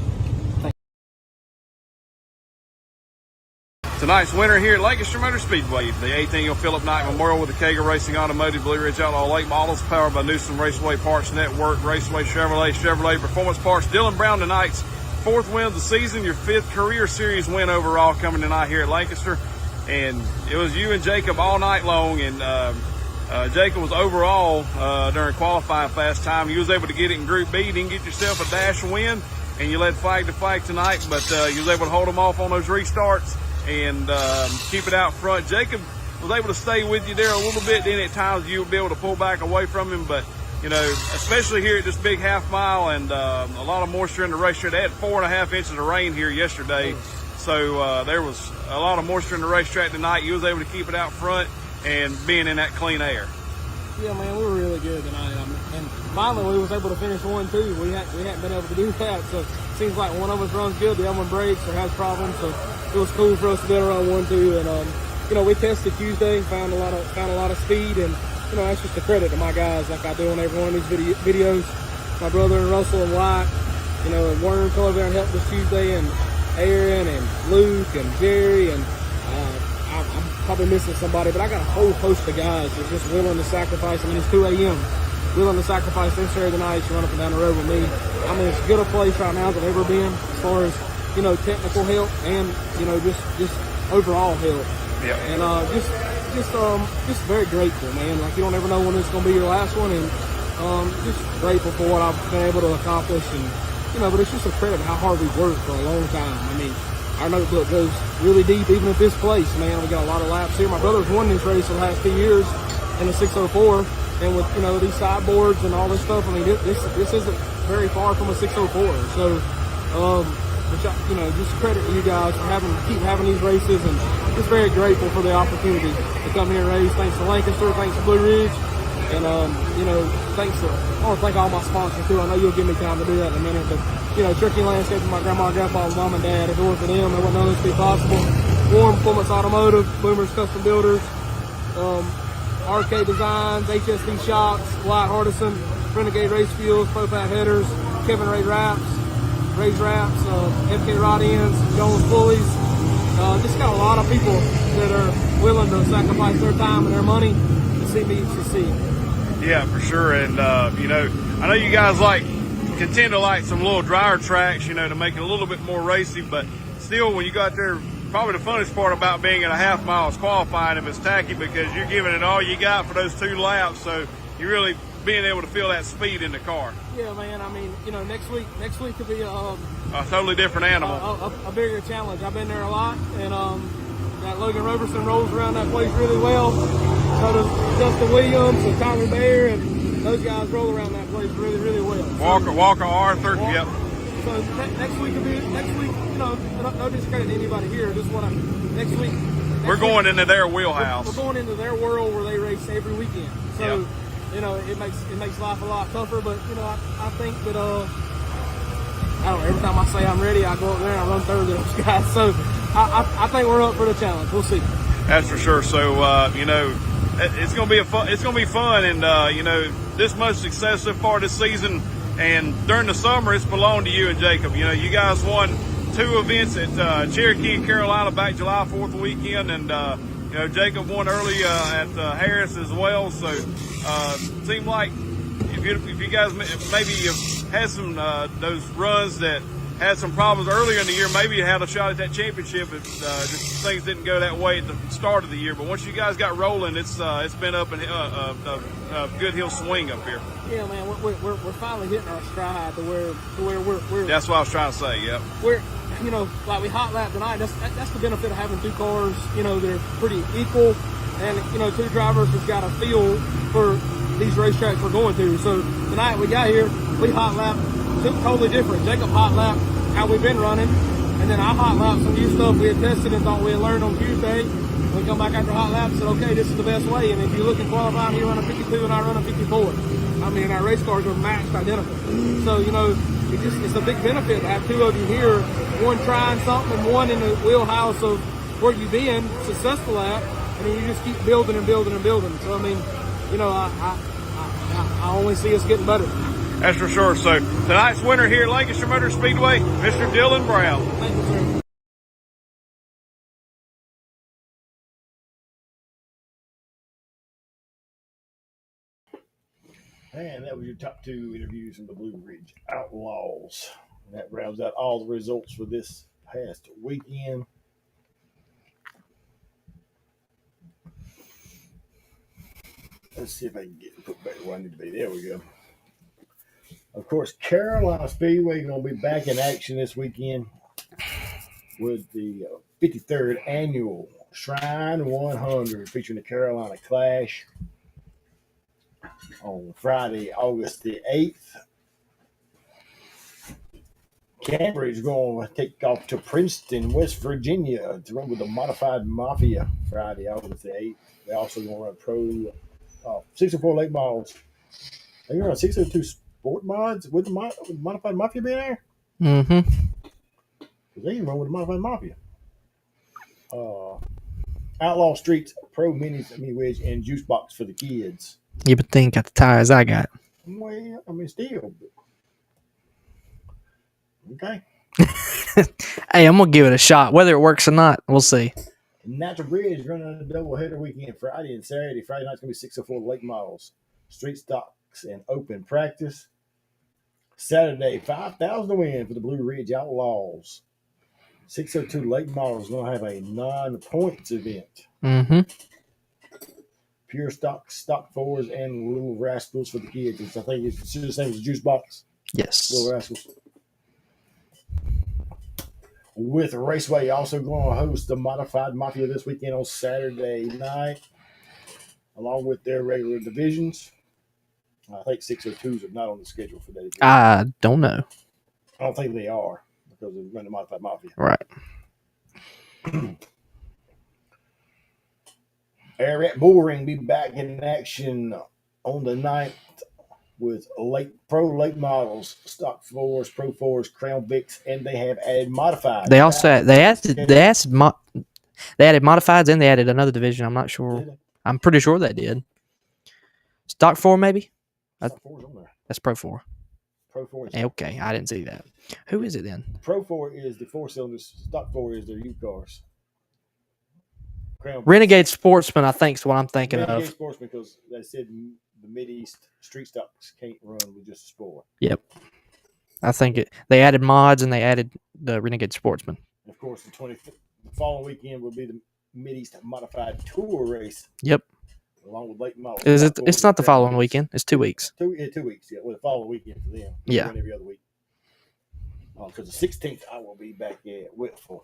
Tonight's winner here at Lancaster Motor Speedway, the 18th annual Philip Knight Memorial with the Kager Racing Automotive Blue Ridge Outlaw late models, powered by Newsom Raceway Parts Network, Raceway Chevrolet Performance Parts. Dylan Brown, tonight's 4th win of the season, your 5th career series win overall coming tonight here at Lancaster. And it was you and Jacob all night long, and Jacob was overall during qualifying fast time. You was able to get it in Group B. You didn't get yourself a dash win, and you led flag to flag tonight, but you was able to hold them off on those restarts and keep it out front. Jacob was able to stay with you there a little bit. Then at times you would be able to pull back away from him, but you know, especially here at this big half mile and a lot of moisture in the racetrack. They had 4.5 inches of rain here yesterday, so there was a lot of moisture in the racetrack tonight. You was able to keep it out front and being in that clean air. Yeah, man, we were really good tonight. And finally, we was able to finish 1-2. We hadn't been able to do that, so it seems like one of us runs good, the other one breaks or has problems. So it was cool for us to be able to run 1-2. And you know, we tested Tuesday and found a lot of speed. And you know, that's just a credit to my guys, like I do on every one of these videos. My brother and Russell and White, you know, and Worm come over there and helped us Tuesday, and Aaron and Luke and Jerry, and I'm probably missing somebody, but I got a whole host of guys that are just willing to sacrifice. I mean, it's 2 a.m. willing to sacrifice their Saturday nights to run up and down the road with me. I mean, it's as good a place right now as I've ever been, as far as, you know, technical help and, you know, just overall help. Yeah. And just very grateful, man. Like, you don't ever know when it's going to be your last one, and just grateful for what I've been able to accomplish. And you know, but it's just a credit how hard we've worked for a long time. I mean, our notebook goes really deep, even at this place, man. We got a lot of laps here. My brother's won this race the last 2 years in the 604, and with, you know, these sideboards and all this stuff, I mean, this isn't very far from a 604. So, you know, just credit to you guys for keep having these races, and just very grateful for the opportunity to come here and race. Thanks to Lancaster, thanks to Blue Ridge, and you know, I want to thank all my sponsors too. I know you'll give me time to do that in a minute, but you know, Turkey Landscaping, my grandma and grandpa, mom and dad, if it weren't for them, there wouldn't none of this be possible. Warren Performance Automotive, Boomer's Custom Builders, RK Designs, HSD Shops, White Hardison, Renegade Race Fuels, Propat Headers, Kevin Ray Wraps, FK Rod Ends, Jones Pulleys. Just got a lot of people that are willing to sacrifice their time and their money to see me succeed. Yeah, for sure. And, you know, I know you guys contend to like some little drier tracks, you know, to make it a little bit more racy, but still, when you got there, probably the funnest part about being at a half mile is qualifying if it's tacky, because you're giving it all you got for those 2 laps, so you're really being able to feel that speed in the car. Yeah, man. I mean, you know, next week could be a totally different animal. A bigger challenge. I've been there a lot, and that Logan Roberson rolls around that place really well. So does Justin Williams and Tyler Bear, and those guys roll around that place really, really well. Walker Arthur, yep. So next week, you know, no discredit to anybody here. Just want to next week. We're going into their wheelhouse. We're going into their world where they race every weekend. So. Yep. You know, it makes life a lot tougher, but you know, I think that I don't know, every time I say I'm ready, I go up there and I run third to those guys. So I think we're up for the challenge. We'll see. That's for sure. So you know, it's gonna be fun, and you know, this much success so far this season, and during the summer it's belonged to you and Jacob. You know, you guys won 2 events at Cherokee and Carolina back July 4th weekend, and you know, Jacob won early at Harris as well. So seemed like if you guys maybe have had some those runs that had some problems earlier in the year, maybe you had a shot at that championship if just things didn't go that way at the start of the year. But once you guys got rolling, it's been up and a good hill swing up here. Yeah, man, we're finally hitting our stride to where we're. That's what I was trying to say. Yep. We're, you know, like we hot lap tonight. That's the benefit of having 2 cars. You know, they're pretty equal, and you know, 2 drivers have got a feel for these racetracks we're going to. So tonight we got here, we hot lap totally different. Jacob hot lap how we've been running, and then I hot lap some new stuff we had tested and thought we had learned on Tuesday. We come back after hot lap and said, okay, this is the best way. And if you look at qualifying, he run a 52 and I run a 54. I mean, our race cars are matched identical. So, you know, it's a big benefit to have 2 of you here, one trying something and one in the wheelhouse of where you've been successful at, and then you just keep building and building and building. So, I mean, you know, I only see us getting better. That's for sure. So tonight's winner here at Lancaster Motor Speedway, Mr. Dylan Brown. Thank you, sir. And that was your top 2 interviews from the Blue Ridge Outlaws. And that rounds out all the results for this past weekend. Let's see if I can get put back where I need to be. There we go. Of course, Carolina Speedway going to be back in action this weekend with the 53rd annual Shrine 100 featuring the Carolina Clash on Friday, August the 8th. Cambridge is going to take off to Princeton, West Virginia to run with the Modified Mafia Friday, August the 8th. They're also going to run pro 604 late models. They're going to run 602 sport mods with the Modified Mafia being there? Mm-hmm. Because they can run with the Modified Mafia. Outlaw Streets Pro Minis, Mini Wedge, and Juice Box for the kids. You would think got the tires I got. Well, I mean, still. Okay. Hey, I'm gonna give it a shot. Whether it works or not, we'll see. Natural Bridge running a doubleheader weekend Friday and Saturday. Friday night's going to be 604 late models, street stocks, and open practice. Saturday, 5,000 to win for the Blue Ridge Outlaws. 602 late models going to have a non-points event. Mm-hmm. Pure stock fours, and Little Rascals for the kids. I think it's considered the same as Juice Box. Yes. Little Rascals. With Raceway also going to host the Modified Mafia this weekend on Saturday night, along with their regular divisions. I think 602s are not on the schedule for that event. I don't know. I don't think they are because they're running the Modified Mafia. Right. Ararat Bullring be back in action on the 9th with late models, stock fours, pro fours, Crown Vics, and they have added modified. They also added modifieds and they added another division. I'm not sure. I'm pretty sure they did. Stock 4 maybe. Stock fours on there. That's Pro 4. Pro 4. Okay, I didn't see that. Who is it then? Pro 4 is the 4 cylinders. Stock 4 is their U cars. Crown Renegade Sportsman, I think, is what I'm thinking Renegade of. Sportsman, because they said the Mid-East street stocks can't run with just a sport. Yep. I think they added mods and they added the Renegade Sportsman. And of course, the following weekend will be the Mid-East Modified Tour race. Yep. Along with late models. Is it? It's not the following weekend. It's 2 weeks. 2 weeks, yeah. Well, the following weekend for them. Yeah. Every other week. Because the 16th, I will be back at Whitfield.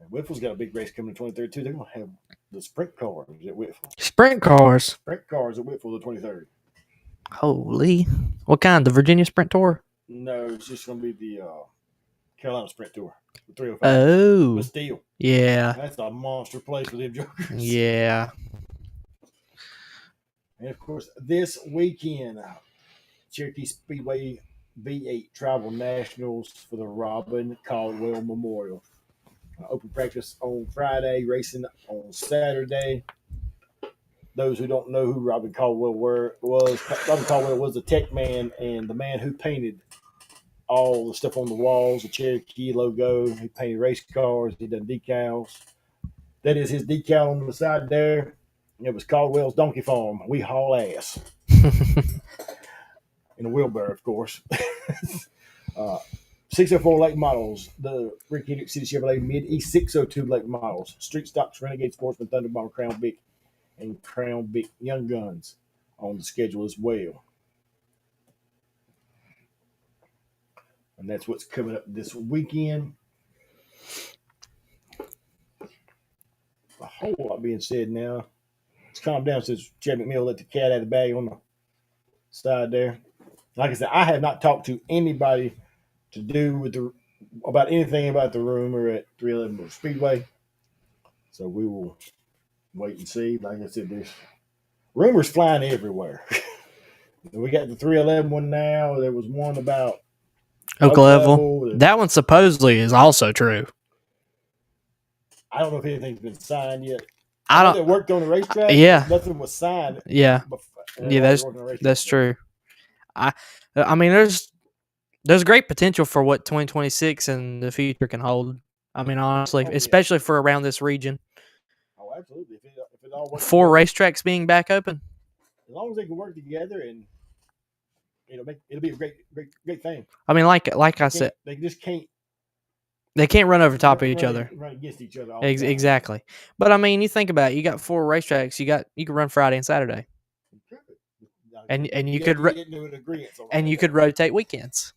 And Whitfield's got a big race coming in 23rd, too. They're going to have the sprint cars at Whitfield. Sprint cars. Sprint cars at Whitfield the 23rd. Holy. What kind? The Virginia Sprint Tour? No, it's just going to be the Carolina Sprint Tour. The 305. Oh. But still. Yeah. That's a monster place for them jokers. Yeah. And of course, this weekend, Cherokee Speedway V8 Tribal Nationals for the Robin Caldwell Memorial. Open practice on Friday, racing on Saturday. Those who don't know who Robin Caldwell was, Robin Caldwell was the tech man and the man who painted all the stuff on the walls, the Cherokee logo. He painted race cars. He done decals. That is his decal on the side there. It was Caldwell's Donkey Farm. We haul ass. In a wheelbarrow, of course. 604 late models. The Rick Hendrick City Chevrolet Mid-East 602 late models. Street Stocks, Renegade Sportsman, Thunderbomber, Crown Vic, and Crown Vic Young Guns on the schedule as well. And that's what's coming up this weekend. A whole lot being said now. Let's calm down since Chad McMill let the cat out of the bag on the side there. Like I said, I have not talked to anybody to do with about anything about the rumor at 311 Speedway. So we will wait and see. Like I said, there's rumors flying everywhere. We got the 311 one now. There was one about Oak Level. That one supposedly is also true. I don't know if anything's been signed yet. I don't. They worked on the racetrack. Yeah. Nothing was signed. Yeah. Yeah, that's true. I mean, there's great potential for what 2026 and the future can hold. I mean, honestly, especially for around this region. Oh, absolutely. If it all works 4 racetracks being back open. as long as they can work together, and it'll be a great thing. I mean, like I said, They just can't. they can't run over top of each run, other. run against each other. All the time. Exactly. But I mean, you think about it. You got 4 racetracks. You can run Friday and Saturday, and you could could rotate weekends.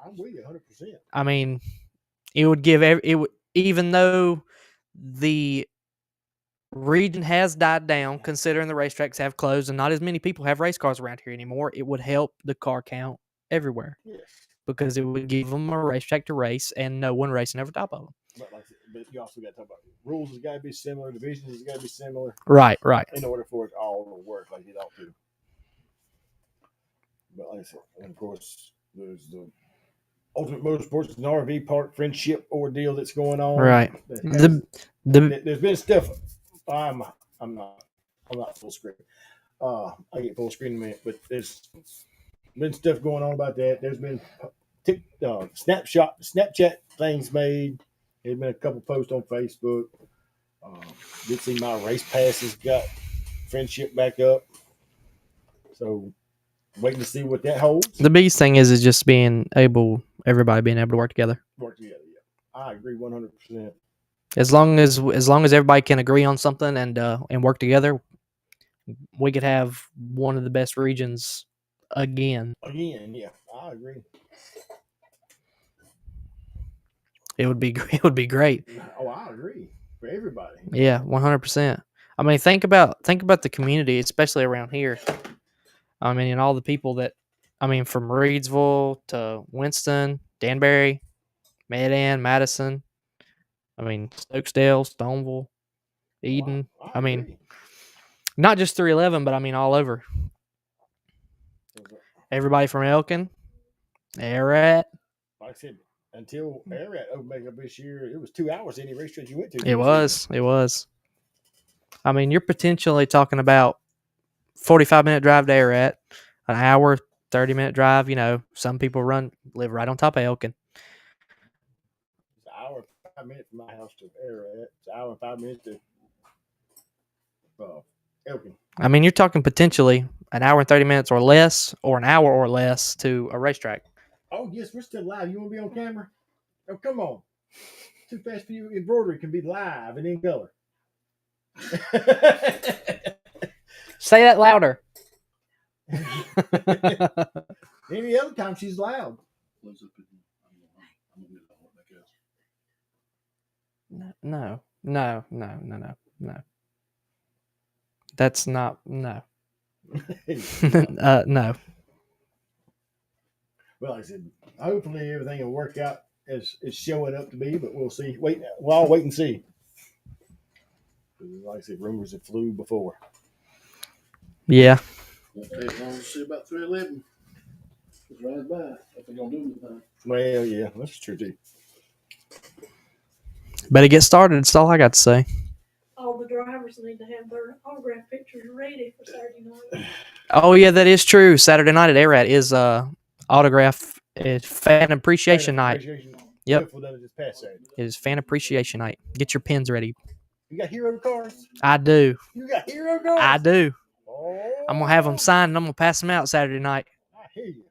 I'm with you 100%. I mean, it would give even though the region has died down, considering the racetracks have closed and not as many people have race cars around here anymore, it would help the car count everywhere. Yes. Because it would give them a racetrack to race and no one racing over top of them. But you also got to talk about rules. Has got to be similar. Divisions has got to be similar. Right. In order for it all to work like it ought to. But like I said, and of course, there's the Ultimate Motorsports and RV Park friendship ordeal that's going on. Right. There's been stuff. I'm not full screen. I get full screen in a minute, but there's been stuff going on about that. There's been Snapchat things made. There's been a couple posts on Facebook. Did see my race passes got friendship back up. So waiting to see what that holds. The biggest thing is just everybody being able to work together. Yeah. I agree 100%. As long as everybody can agree on something and work together, we could have one of the best regions again. Yeah, I agree. It would be great. Oh, I agree for everybody. Yeah, 100%. I mean, think about the community, especially around here. I mean, and all the people from Reedsville to Winston, Danbury, Medan, Madison. I mean, Stokesdale, Stoneville, Eden. Wow, I mean, not just 311, but I mean all over. Everybody from Elkin, Ararat. Like I said, until Ararat opened back up this year, it was 2 hours any racetrack you went to. It was. I mean, you're potentially talking about 45-minute drive to Ararat, an hour, 30-minute drive. Some people live right on top of Elkin. It's an hour and 5 minutes from my house to Ararat. It's an hour and 5 minutes to Elkin. I mean, you're talking potentially an hour and 30 minutes or less, or an hour or less to a racetrack. Oh, yes, we're still live. You want to be on camera? Oh, come on. Too Fast for You embroidery can be live and in color. Say that louder. Any other time she's loud. No. That's not no. No. Well, like I said, hopefully everything will work out as it's showing up to be, but we'll see. We'll all wait and see. Like I said, rumors have flew before. Yeah. As long as see about 311. Just ride by if they're gonna do anything. Well, yeah, that's true too. Better get started. That's all I got to say. All the drivers need to have their autograph pictures ready for Saturday night. Oh yeah, that is true. Saturday night at Ararat is autograph fan appreciation night. Yep. It is fan appreciation night. Get your pens ready. You got hero cars? I do. You got hero cars? I do. Oh, I'm gonna have them signed and I'm gonna pass them out Saturday night. I hear you.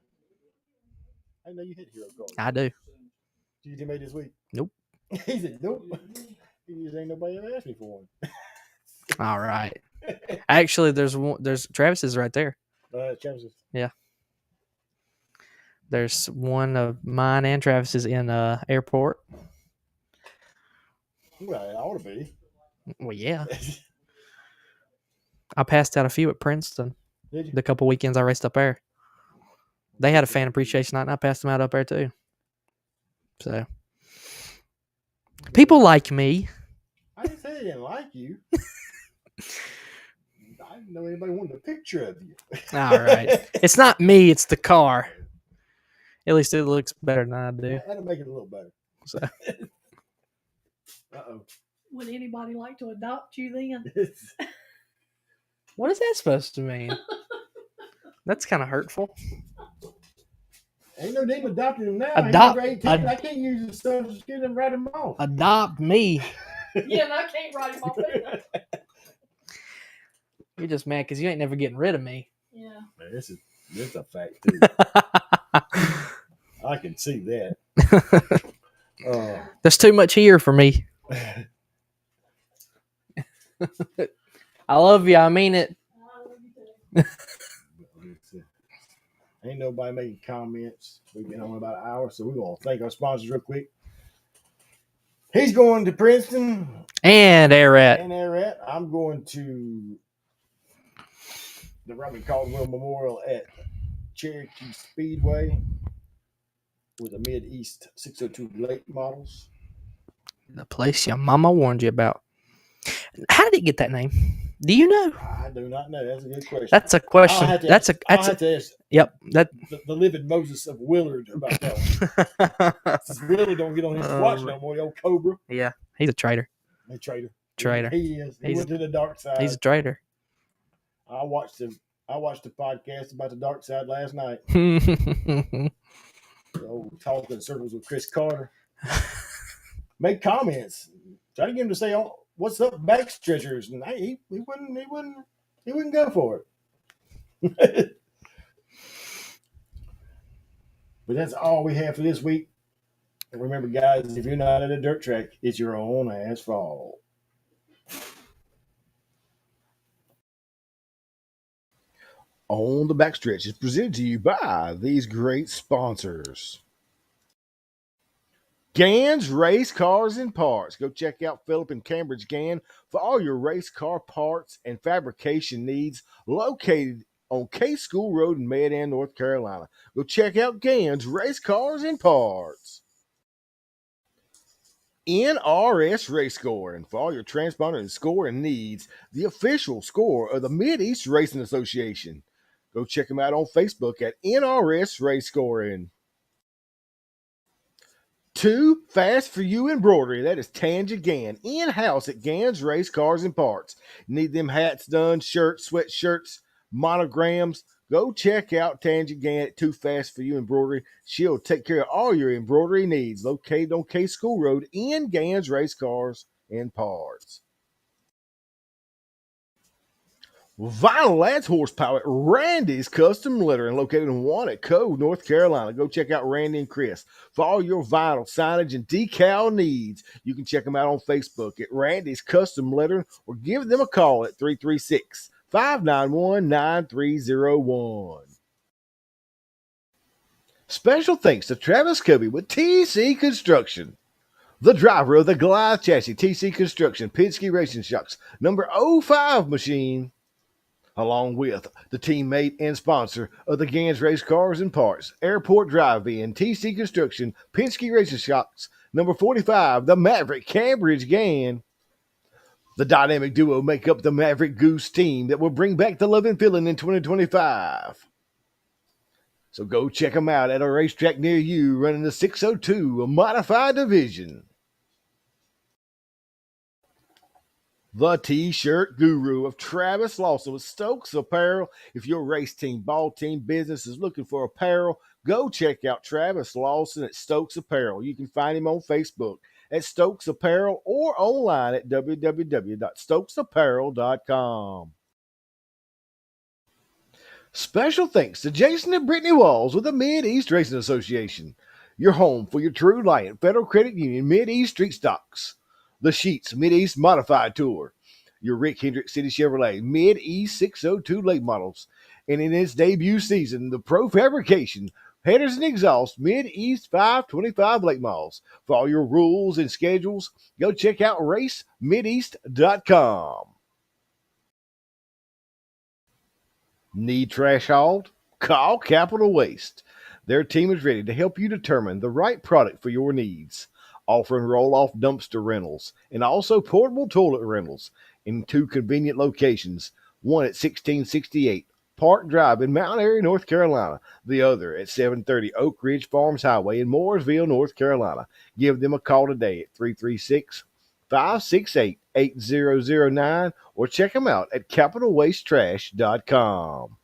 I know you hit hero cars. I do. Did you make this week? Nope. He said nope. He just ain't nobody ever asked me for one. All right. Actually, there's Travis's right there. Travis's. Yeah. There's one of mine and Travis's in airport. Well, it ought to be. Well, yeah. I passed out a few at Princeton. Did you? The couple weekends I raced up there. They had a fan appreciation night, and I passed them out up there too. So, people like me. I didn't say they didn't like you. I didn't know anybody wanted a picture of you. All right. It's not me, it's the car. At least it looks better than I do. That'll make it a little better. So. Uh-oh. Would anybody like to adopt you then? What is that supposed to mean? That's kind of hurtful. Ain't no name adopting him now. I can't use the social security and write him off. Adopt me. Yeah, and I can't write him off either. You're just mad because you ain't never getting rid of me. Yeah. Man, this is a fact too. I can see that. There's too much here for me. I love you. I mean it. Ain't nobody making comments. We've been on about an hour, so we're gonna thank our sponsors real quick. He's going to Princeton And Arat. and Ararat. I'm going to the Robert Caldwell Memorial at Cherokee Speedway with the Mid East 602 late models. The place your mama warned you about. How did it get that name? Do you know? I do not know. That's a good question. That's a question. I'll have to That's ask yep. That the living Moses of Willard about that one. Since Willard don't get on his watch no more, the old Cobra. Yeah, he's a traitor. A traitor. Traitor. He is. He went to the dark side. He's a traitor. I watched the podcast about the dark side last night. The old Talking in Circles with Chris Carter. Make comments. Try to get him to say, "Oh, what's up, Backstretchers?" And he wouldn't go for it. But that's all we have for this week. And remember, guys, if you're not at a dirt track, it's your own ass fault. On the Backstretch is presented to you by these great sponsors. Gann's Race Cars and Parts. Go check out Philip and Cambridge Gann for all your race car parts and fabrication needs, located on K School Road in Medan, North Carolina. Go check out Gann's Race Cars and Parts. NRS Race Score, and for all your transponder and scoring needs, the official score of the Mid-East Racing Association. Go check them out on Facebook at NRS Race Scoring. 2 Fast For You Embroidery. That is Tanja Gann, in-house at Gann's Race Cars and Parts. Need them hats done, shirts, sweatshirts, monograms? Go check out Tanja Gann at 2 Fast For You Embroidery. She'll take care of all your embroidery needs. Located on K School Road in Gann's Race Cars and Parts. Vinyl adds horsepower at Randy's Custom Lettering, located in Walnut Cove, North Carolina. Go check out Randy and Chris for all your vinyl signage and decal needs. You can check them out on Facebook at Randy's Custom Lettering or give them a call at 336-591-9301. Special thanks to Travis Covey with TC Construction. The driver of the Goliath chassis, TC Construction, Penske Racing Shocks, number 05 machine, along with the teammate and sponsor of the Gann's Race Cars and Parts, Airport Drive-In, TC Construction, Penske Racing Shocks, number 45, the Maverick Cambridge Gann. The dynamic duo make up the Maverick Goose team that will bring back the love and feeling in 2025. So go check them out at a racetrack near you running the 602, a modified division. The T-shirt guru of Travis Lawson with Stokes Apparel. If your race team, ball team, business is looking for apparel, go check out Travis Lawson at Stokes Apparel. You can find him on Facebook at Stokes Apparel or online at www.stokesapparel.com. Special thanks to Jason and Brittany Walls with the Mid-East Racing Association. Your home for your True Light Federal Credit Union Mid-East Street Stocks. The Sheets Mid-East Modified Tour, your Rick Hendrick City Chevrolet Mid-East 602 late models, and in its debut season, the Pro Fabrication Headers and Exhaust Mid-East 525 late models. For all your rules and schedules, go check out racemideast.com. Need trash hauled? Call Capital Waste. Their team is ready to help you determine the right product for your needs, offering roll-off dumpster rentals and also portable toilet rentals in 2 convenient locations, one at 1668 Park Drive in Mount Airy, North Carolina, the other at 730 Oak Ridge Farms Highway in Mooresville, North Carolina. Give them a call today at 336-568-8009 or check them out at capitalwastetrash.com.